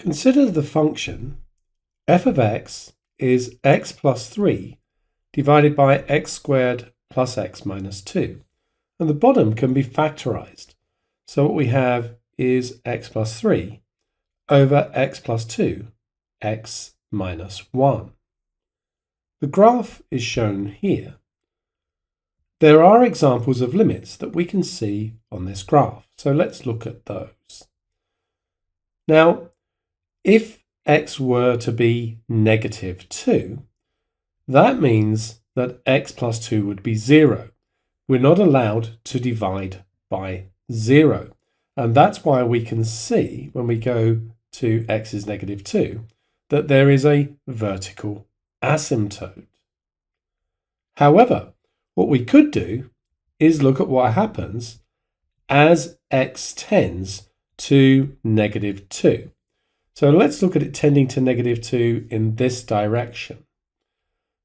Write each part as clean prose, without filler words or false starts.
Consider the function f of x is x plus 3 divided by x squared plus x minus 2. And the bottom can be factorized. So what we have is x plus 3 over x plus 2, x minus 1. The graph is shown here. There are examples of limits that we can see on this graph. So let's look at those. Now, if x were to be negative 2, that means that x plus 2 would be 0. We're not allowed to divide by 0. And that's why we can see when we go to x is negative 2 that there is a vertical asymptote. However, what we could do is look at what happens as x tends to negative 2. So let's look at it tending to negative 2 in this direction.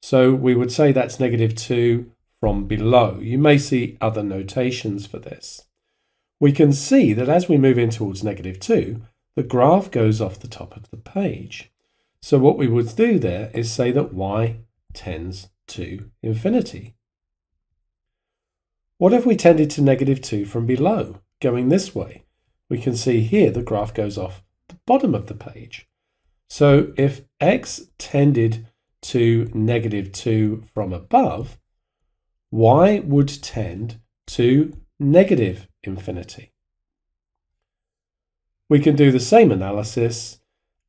So we would say that's negative 2 from below. You may see other notations for this. We can see that as we move in towards negative 2, the graph goes off the top of the page. So what we would do there is say that y tends to infinity. What if we tended to negative 2 from below, going this way? We can see here the graph goes off the bottom of the page. So if x tended to negative 2 from above, y would tend to negative infinity. We can do the same analysis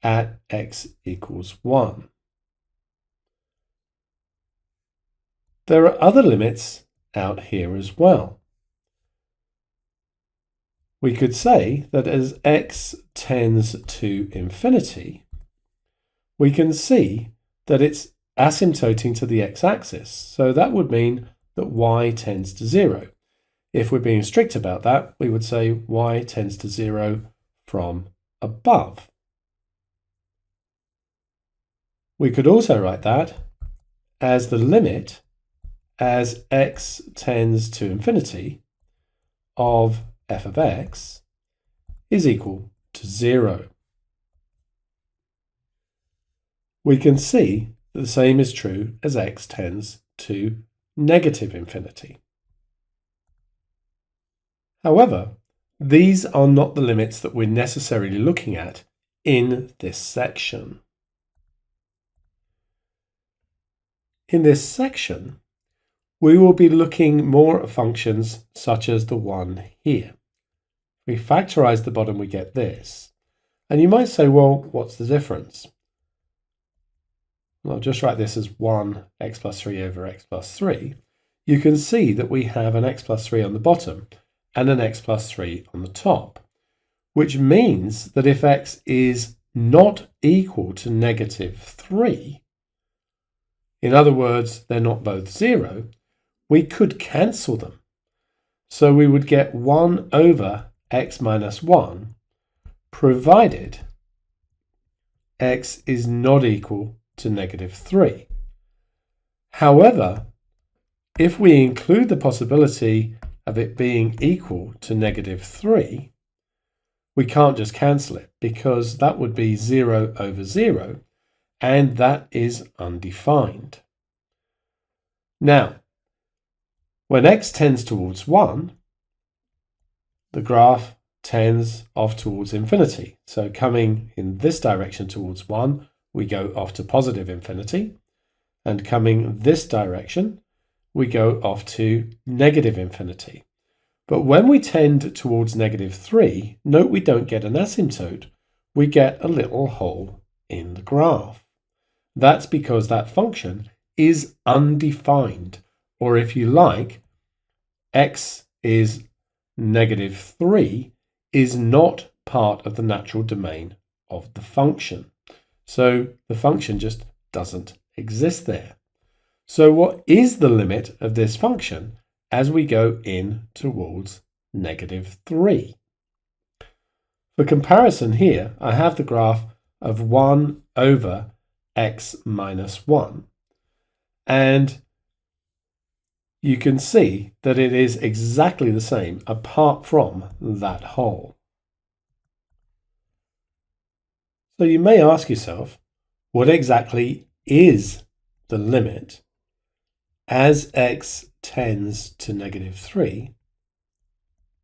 at x equals 1. There are other limits out here as well. We could say that as x tends to infinity, we can see that it's asymptoting to the x-axis. So that would mean that y tends to 0. If we're being strict about that, we would say y tends to 0 from above. We could also write that as the limit as x tends to infinity of f of x is equal to 0. We can see that the same is true as x tends to negative infinity. However, these are not the limits that we're necessarily looking at in this section. In this section, we will be looking more at functions such as the one here. We factorize the bottom, we get this. And you might say, well, what's the difference? I'll just write this as 1 x plus 3 over x plus 3. You can see that we have an x plus 3 on the bottom and an x plus 3 on the top, which means that if x is not equal to negative 3, in other words, they're not both 0, we could cancel them. So we would get 1 over x minus 1, provided x is not equal to negative 3. However, if we include the possibility of it being equal to negative 3, we can't just cancel it because that would be 0 over 0, and that is undefined. Now, when x tends towards 1, the graph tends off towards infinity. So coming in this direction towards 1, we go off to positive infinity. And coming this direction, we go off to negative infinity. But when we tend towards negative 3, note we don't get an asymptote. We get a little hole in the graph. That's because that function is undefined. Or if you like, x is negative 3 is not part of the natural domain of the function. So the function just doesn't exist there. So what is the limit of this function as we go in towards negative 3? For comparison here, I have the graph of 1 over x minus 1. And you can see that it is exactly the same apart from that hole. So you may ask yourself, what exactly is the limit as x tends to -3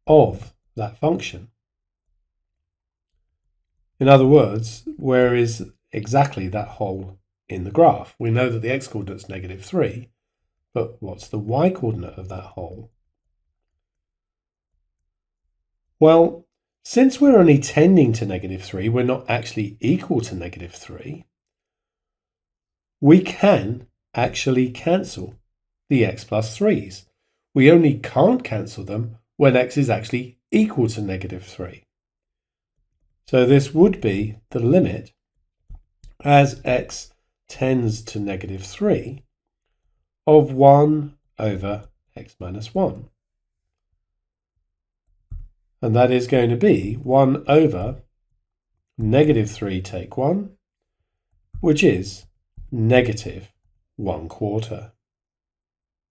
of that function? In other words, where is exactly that hole in the graph? We know that the x-coordinate is -3, but what's the y-coordinate of that hole? Well, since we're only tending to -3, we're not actually equal to -3, we can actually cancel the x plus 3's. We only can't cancel them when x is actually equal to -3. So this would be the limit as x tends to -3 of 1 over x minus 1. And that is going to be 1 over -3 take 1, which is -1/4.